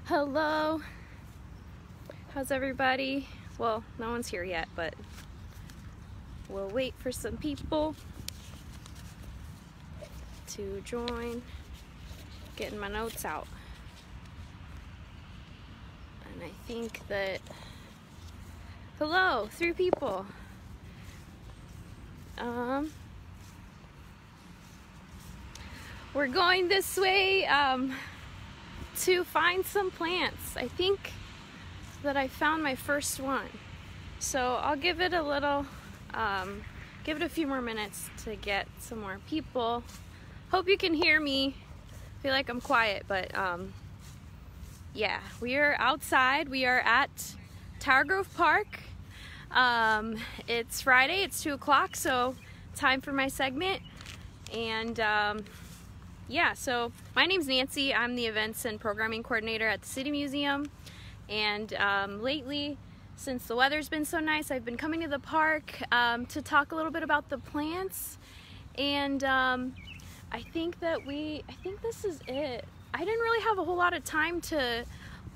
Hello, how's everybody? Well, no one's here yet, but we'll wait for some people to join. Getting my notes out. And I think that, hello, 3 people. We're going this way to find some plants. I think that I found my first one. So I'll give it a little, give it a few more minutes to get some more people. Hope you can hear me. I feel like I'm quiet, but yeah, we are outside. We are at Tower Grove Park. It's Friday, it's 2 o'clock, so time for my segment. And yeah, so my name's Nancy. I'm the events and programming coordinator at the City Museum. And lately, since the weather's been so nice, I've been coming to the park to talk a little bit about the plants. And I think this is it. I didn't really have a whole lot of time to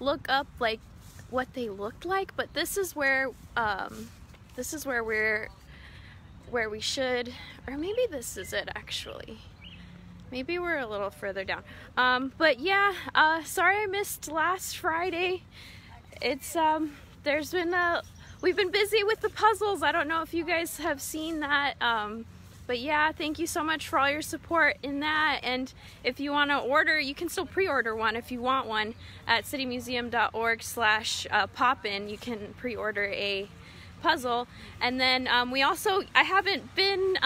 look up like what they looked like, but this is where we should, or maybe this is it actually. Maybe we're a little further down. But yeah, sorry I missed last Friday. It's we've been busy with the puzzles. I don't know if you guys have seen that. But yeah, thank you so much for all your support in that. And if you want to order, you can still pre-order one if you want one at citymuseum.org/pop-in. You can pre-order a puzzle. And then I haven't been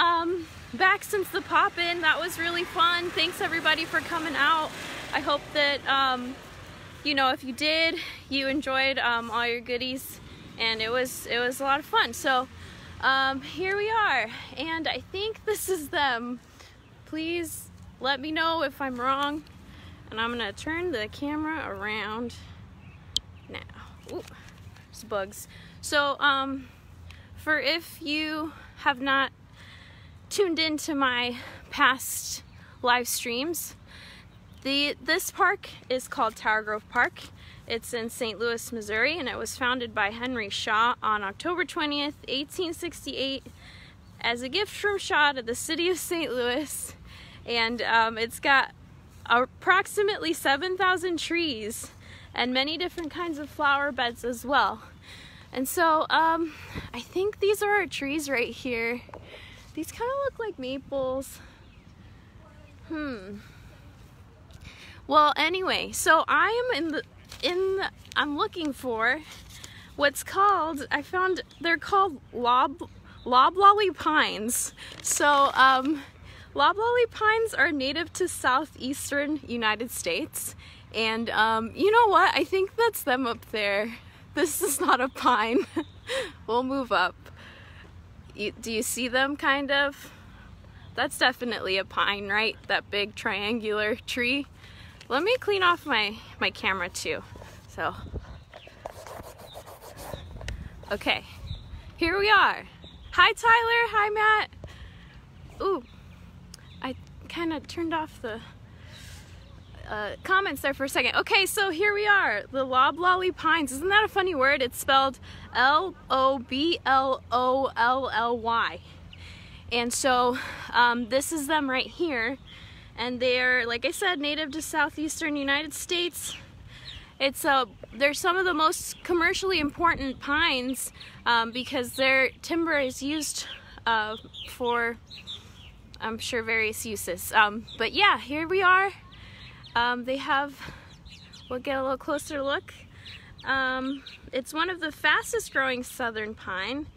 back since the pop-in. That was really fun. Thanks everybody for coming out. I hope that you know, if you did, you enjoyed all your goodies, and it was a lot of fun. So here we are, and I think this is them. Please let me know if I'm wrong, and I'm gonna turn the camera around now. Ooh, there's bugs. So for if you have not tuned into my past live streams, this park is called Tower Grove Park. It's in St. Louis, Missouri, and it was founded by Henry Shaw on October 20th, 1868 as a gift from Shaw to the city of St. Louis. And it's got approximately 7,000 trees and many different kinds of flower beds as well. And so I think these are our trees right here. These kind of look like maples. Well, anyway, so I am I'm looking for what's called, they're called Loblolly Pines. So Loblolly Pines are native to southeastern United States. And you know what? I think that's them up there. This is not a pine. We'll move up. Do you see them, kind of? That's definitely a pine, right? That big triangular tree. Let me clean off my camera too. So, okay, here we are. Hi Tyler, hi Matt. Ooh, I kind of turned off the comments there for a second. Okay, so here we are, the Loblolly Pines. Isn't that a funny word? It's spelled L-O-B-L-O-L-L-Y. And so this is them right here. And they're, like I said, native to southeastern United States. They're some of the most commercially important pines because their timber is used for, I'm sure, various uses. But yeah, here we are. We'll get a little closer look. It's one of the fastest growing southern pine,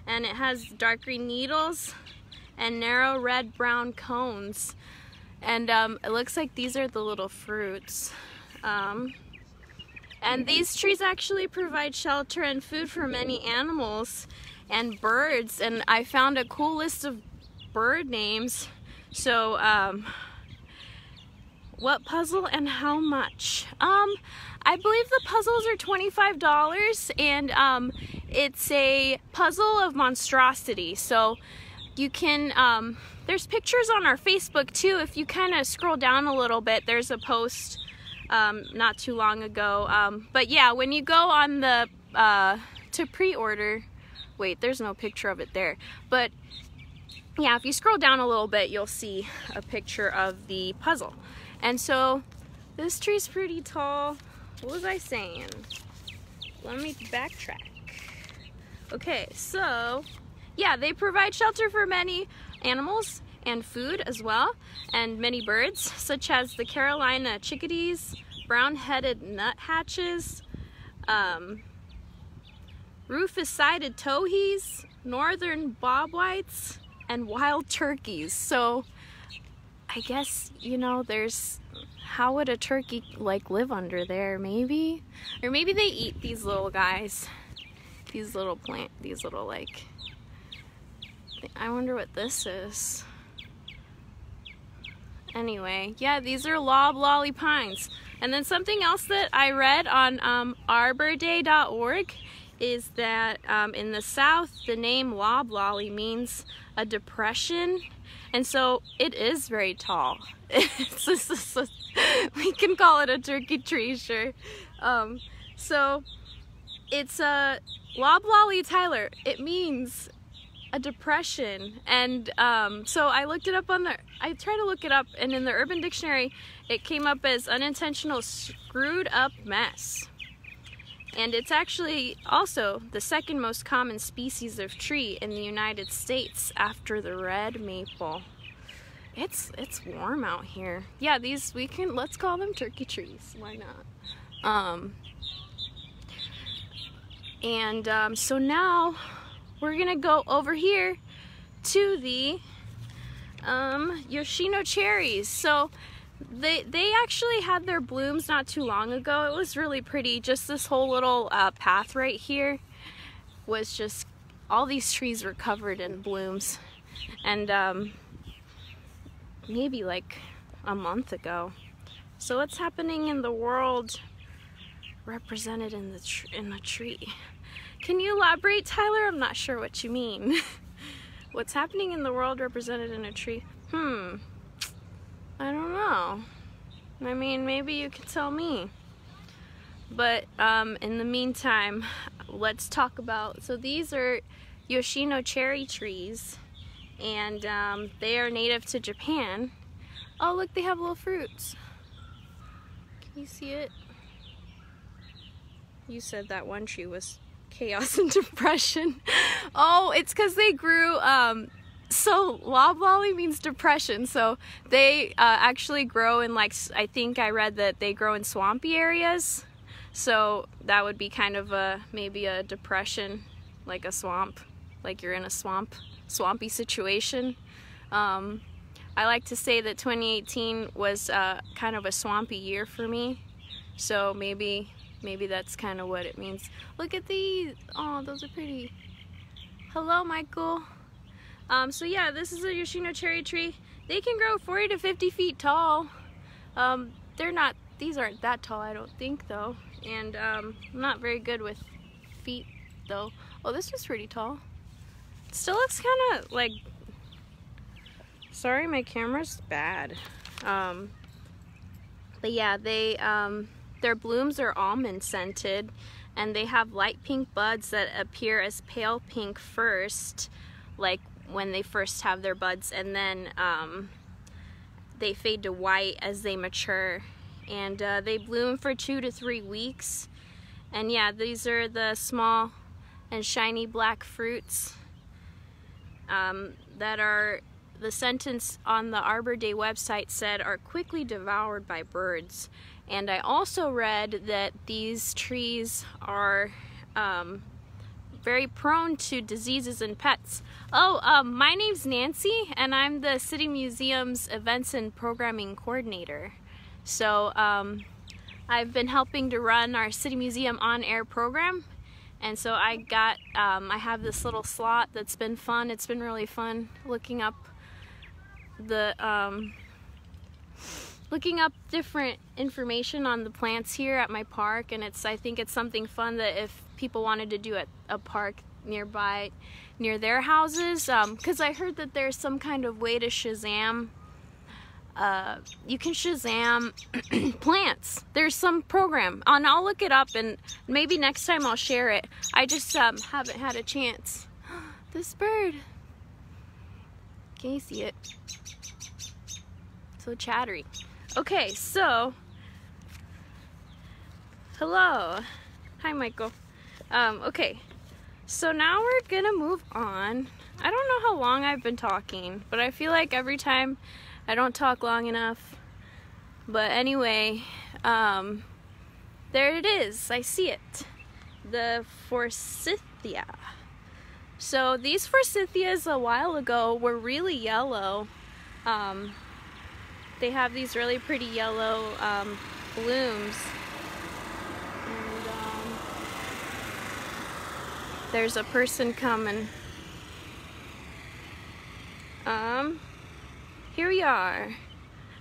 and it has dark green needles and narrow red-brown cones. And it looks like these are the little fruits. And these trees actually provide shelter and food for many animals and birds. And I found a cool list of bird names. So, what puzzle and how much? I believe the puzzles are $25, and it's a puzzle of monstrosity. So you can, there's pictures on our Facebook too. If you kind of scroll down a little bit, there's a post not too long ago. But yeah, when you go on the to pre-order, wait, there's no picture of it there, but yeah, if you scroll down a little bit, you'll see a picture of the puzzle. And so this tree's pretty tall. What was I saying? Let me backtrack. Okay, so yeah, they provide shelter for many animals and food as well, and many birds, such as the Carolina chickadees, brown-headed nuthatches, rufous-sided towhees, northern bobwhites, and wild turkeys. So I guess, you know, how would a turkey like live under there? Maybe, or maybe they eat these little guys, these little like, I wonder what this is. Anyway, yeah, these are Loblolly Pines. And then something else that I read on arborday.org is that in the South, the name Loblolly means a depression, and so it is very tall. We can call it a turkey tree, sure. So it's a Loblolly, Tyler. It means a depression, and so I looked it up I tried to look it up, and in the Urban Dictionary it came up as unintentional screwed up mess. And it's actually also the second most common species of tree in the United States after the red maple. It's warm out here. Yeah, let's call them turkey trees. Why not? So now we're gonna go over here to the Yoshino cherries. So they actually had their blooms not too long ago. It was really pretty. Just this whole little path right here was just, all these trees were covered in blooms. And maybe like a month ago. So what's happening in the world represented in the tree? Can you elaborate, Tyler? I'm not sure what you mean. What's happening in the world represented in a tree? I don't know. I mean, maybe you could tell me. But in the meantime, let's talk about, so these are Yoshino cherry trees, and they are native to Japan. Oh, look, they have little fruits. Can you see it? You said that one tree was chaos and depression. Oh, it's because they grew, so loblolly means depression, so they actually grow in, like, I think I read that they grow in swampy areas, so that would be kind of maybe a depression, like a swamp, like you're in a swampy situation. I like to say that 2018 was kind of a swampy year for me, so maybe that's kind of what it means. Look at these. Oh, those are pretty. Hello, Michael. So yeah, this is a Yoshino cherry tree. They can grow 40 to 50 feet tall. These aren't that tall, I don't think, though. And I'm not very good with feet, though. Oh, this was pretty tall. It still looks kind of like, sorry, my camera's bad. But yeah, their blooms are almond scented, and they have light pink buds that appear as pale pink first, like when they first have their buds, and then they fade to white as they mature, and they bloom for 2 to 3 weeks. And yeah, these are the small and shiny black fruits that are, the sentence on the Arbor Day website said, are quickly devoured by birds. And I also read that these trees are very prone to diseases in pets. Oh, my name's Nancy, and I'm the City Museum's Events and Programming Coordinator. So I've been helping to run our City Museum on-air program, and so I have this little slot that's been fun. It's been really fun looking up different information on the plants here at my park, and I think it's something fun that if people wanted to do at a park nearby, near their houses, because I heard that there's some kind of way to Shazam you can Shazam plants. There's some program, and I'll look it up, and maybe next time I'll share it. I just haven't had a chance. This bird. Can you see it? So chattery. Okay, so hello. Hi, Michael. Okay, so now we're gonna move on. I don't know how long I've been talking, but I feel like every time I don't talk long enough. But anyway, there it is. I see it. The Forsythia. So these Forsythias a while ago were really yellow. They have these really pretty yellow blooms. And there's a person coming. Here we are.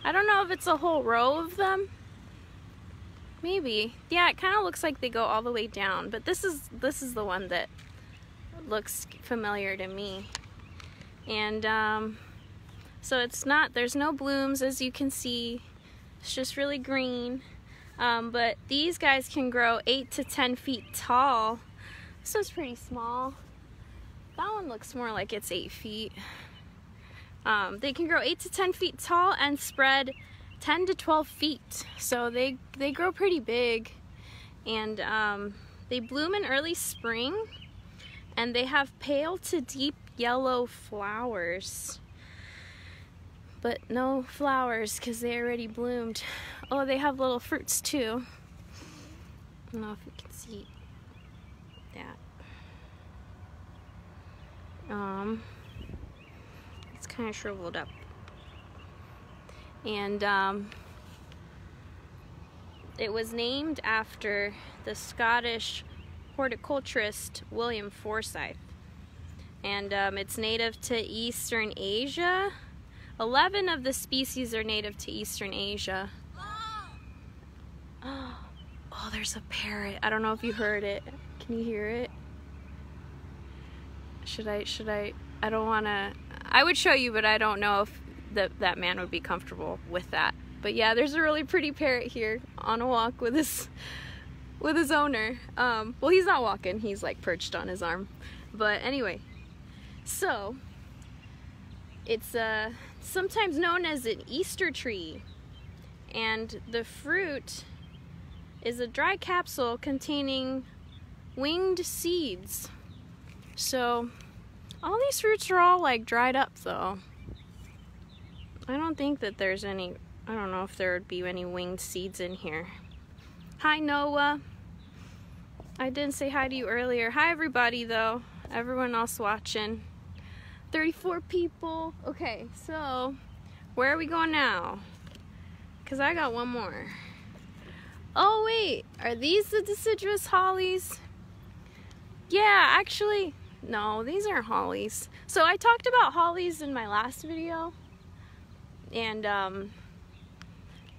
I don't know if it's a whole row of them. Maybe. Yeah, it kind of looks like they go all the way down, but this is the one that looks familiar to me. And so it's not, there's no blooms, as you can see. It's just really green. But these guys can grow 8 to 10 feet tall. This one's pretty small. That one looks more like it's 8 feet. They can grow 8 to 10 feet tall and spread 10 to 12 feet. So they grow pretty big. And they bloom in early spring. And they have pale to deep yellow flowers. But no flowers because they already bloomed. Oh, they have little fruits too. I don't know if you can see that. It's kind of shriveled up. And it was named after the Scottish horticulturist William Forsythe. And it's native to Eastern Asia. 11 of the species are native to Eastern Asia. Oh, there's a parrot. I don't know if you heard it. Can you hear it? Should I? I don't want to. I would show you, but I don't know if that man would be comfortable with that. But yeah, there's a really pretty parrot here on a walk with his owner. Well, he's not walking. He's like perched on his arm. But anyway, so it's sometimes known as an Easter tree, and the fruit is a dry capsule containing winged seeds. So all these fruits are all like dried up though. I don't think that there's any, I don't know if there would be any winged seeds in here. Hi Noah. I didn't say hi to you earlier. Hi everybody though. Everyone else watching. 34 people. Okay, so where are we going now? Because I got one more. Oh wait, are these the deciduous hollies? Yeah, actually, no, these aren't hollies. So I talked about hollies in my last video. And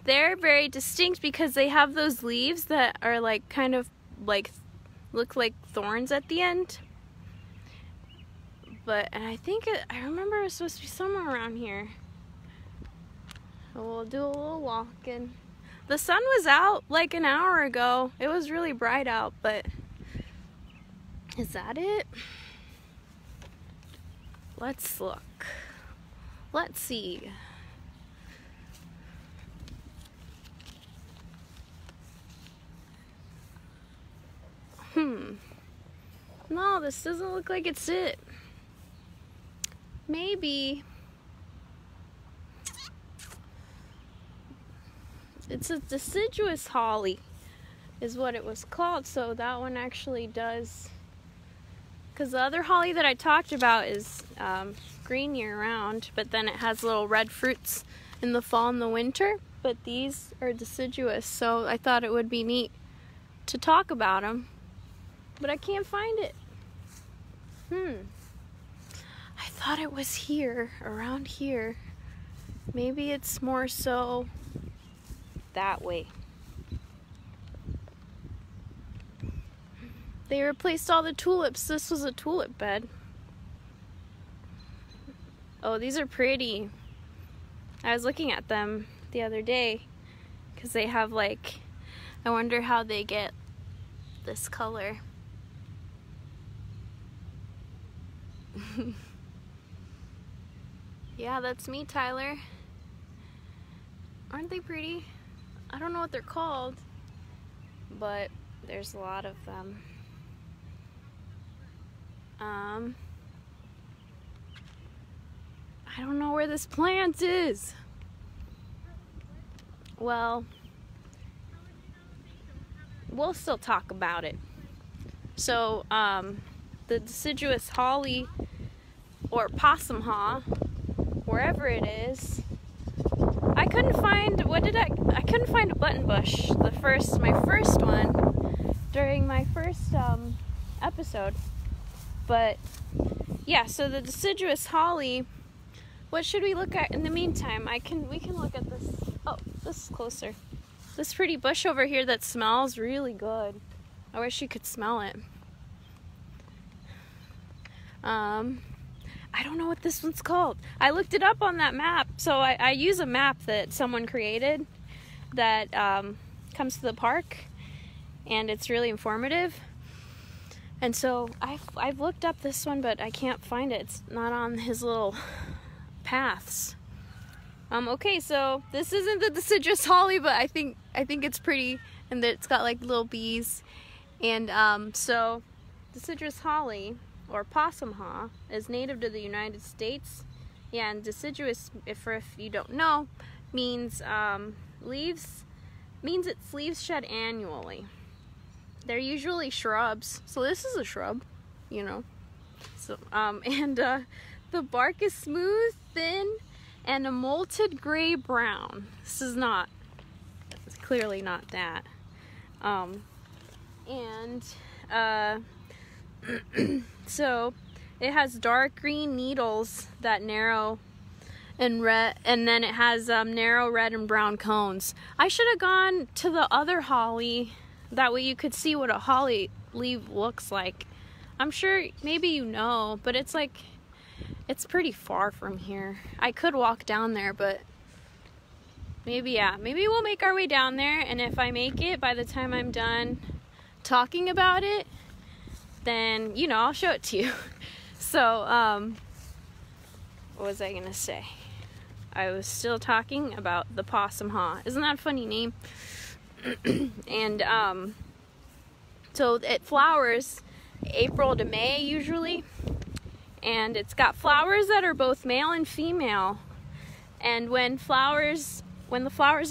they're very distinct because they have those leaves that are like kind of like look like thorns at the end. But I think I remember it was supposed to be somewhere around here. So we'll do a little walking. The sun was out like an hour ago. It was really bright out, but is that it? Let's look. Let's see. No, this doesn't look like it's it. Maybe it's a deciduous holly is what it was called. So that one actually does, because the other holly that I talked about is green year round, but then it has little red fruits in the fall and the winter. But these are deciduous, so I thought it would be neat to talk about them. But I can't find it. I thought it was here, around here. Maybe it's more so that way. They replaced all the tulips. This was a tulip bed. Oh, these are pretty. I was looking at them the other day because they have like, I wonder how they get this color. Yeah, that's me, Tyler. Aren't they pretty? I don't know what they're called, but there's a lot of them. I don't know where this plant is. Well, we'll still talk about it. So, the Deciduous Holly, or possum haw, wherever it is, I couldn't find, I couldn't find a button bush, my first one, during my first, episode. But, yeah, so the Deciduous Holly, what should we look at in the meantime? We can look at this. Oh, this is closer. This pretty bush over here that smells really good. I wish you could smell it. I don't know what this one's called. I looked it up on that map. So I use a map that someone created that comes to the park, and it's really informative. And so I've looked up this one, but I can't find it. It's not on his little paths. Okay, so this isn't the Deciduous Holly, but I think it's pretty, and that it's got like little bees. And so Deciduous Holly, or possum haw, is native to the United States. Yeah, and deciduous, if you don't know, means its leaves shed annually. They're usually shrubs, so this is a shrub, you know. So the bark is smooth, thin, and a molted gray-brown. It's clearly not that. So it has dark green needles that narrow and red, and then it has narrow red and brown cones. I should have gone to the other holly, that way you could see what a holly leaf looks like. I'm sure maybe you know, but it's pretty far from here. I could walk down there, but maybe we'll make our way down there, and if I make it by the time I'm done talking about it, then, you know, I'll show it to you. So, what was I gonna say? I was still talking about the possum haw. Isn't that a funny name? And, so it flowers April to May usually. And it's got flowers that are both male and female. And when the flowers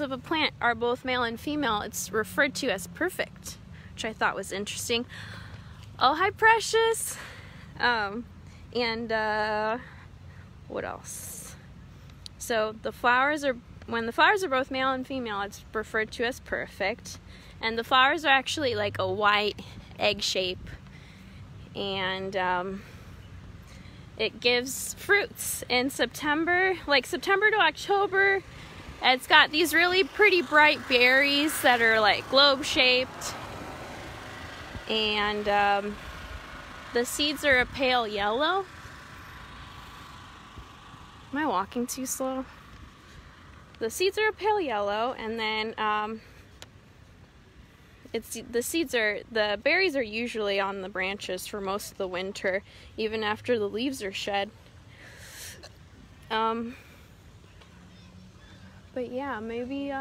of a plant are both male and female, it's referred to as perfect, which I thought was interesting. Oh, hi, Precious. What else? So when the flowers are both male and female, it's referred to as perfect. And the flowers are actually like a white egg shape. And it gives fruits in September, like September to October. It's got these really pretty bright berries that are like globe shaped. And the seeds are a pale yellow. Am I walking too slow? The seeds are a pale yellow, and then the berries are usually on the branches for most of the winter, even after the leaves are shed. But yeah, maybe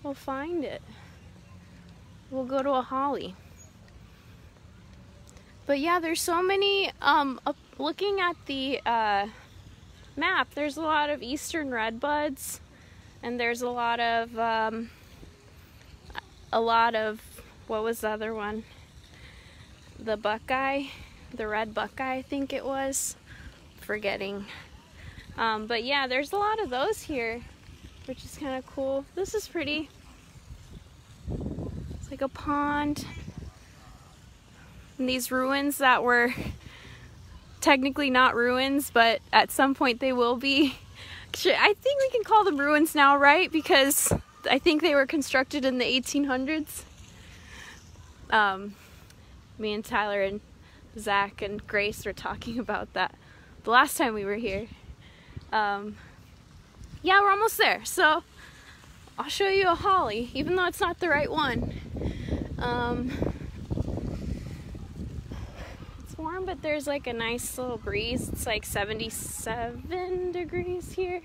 we'll find it. We'll go to a holly. But yeah, there's so many, looking at the map, there's a lot of eastern redbuds, and there's a lot of, what was the other one? The buckeye, the red buckeye, I think it was. Forgetting. But yeah, there's a lot of those here, which is kind of cool. This is pretty. It's like a pond. And these ruins that were technically not ruins, but at some point they will be. I think we can call them ruins now, right? Because I think they were constructed in the 1800s. Me and Tyler and Zach and Grace were talking about that the last time we were here. yeah, we're almost there. So I'll show you a holly, even though it's not the right one. It's warm, but there's like a nice little breeze. It's like 77 degrees here.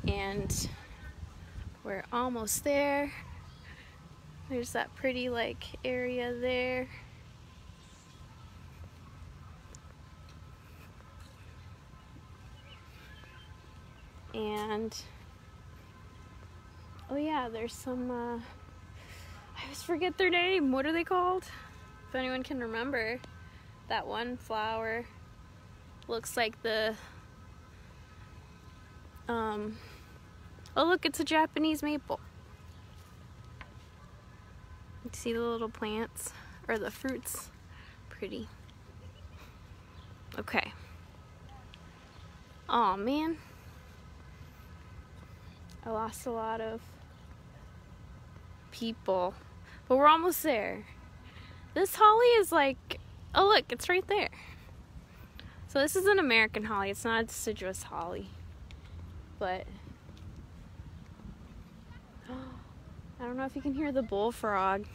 And we're almost there. There's that pretty like area there. And oh yeah, there's some I always forget their name. What are they called? If anyone can remember. That one flower looks like the oh look, it's a Japanese maple. See the little plants or the fruits? Pretty. Okay. Oh man, I lost a lot of people, but we're almost there. This holly is like, oh look, it's right there. So this is an American holly. It's not a deciduous holly, but I don't know if you can hear the bullfrog.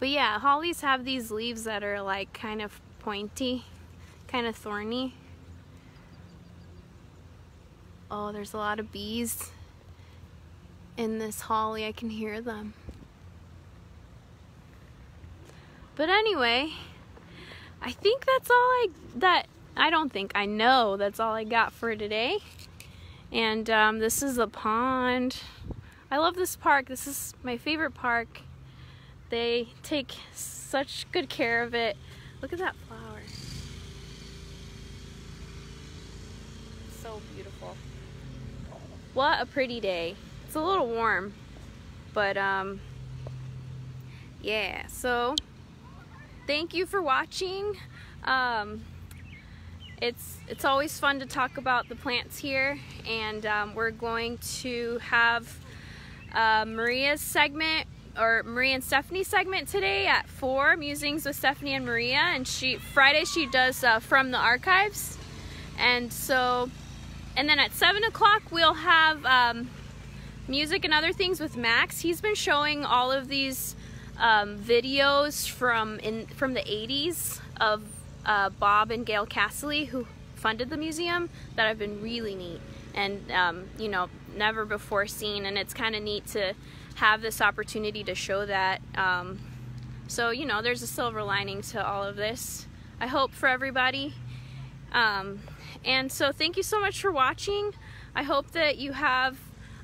But yeah, hollies have these leaves that are like kind of pointy, kind of thorny. Oh, there's a lot of bees in this holly. I can hear them. But anyway, I think that's all I know that's all I got for today. And this is a pond. I love this park. This is my favorite park. They take such good care of it. Look at that flower. It's so beautiful. What a pretty day. It's a little warm, but yeah, so thank you for watching. It's always fun to talk about the plants here, and we're going to have Maria's segment, or Maria and Stephanie's segment today at 4, Musings with Stephanie and Maria, and Friday she does From the Archives, and then at 7 o'clock we'll have Music and Other Things with Max. He's been showing all of these videos from the 80s of Bob and Gail Cassilly, who funded the museum, that have been really neat and you know, never before seen, and it's kind of neat to have this opportunity to show that. So you know, there's a silver lining to all of this, I hope, for everybody. And so thank you so much for watching. I hope that you have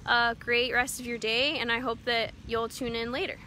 a great rest of your day, and I hope that you'll tune in later.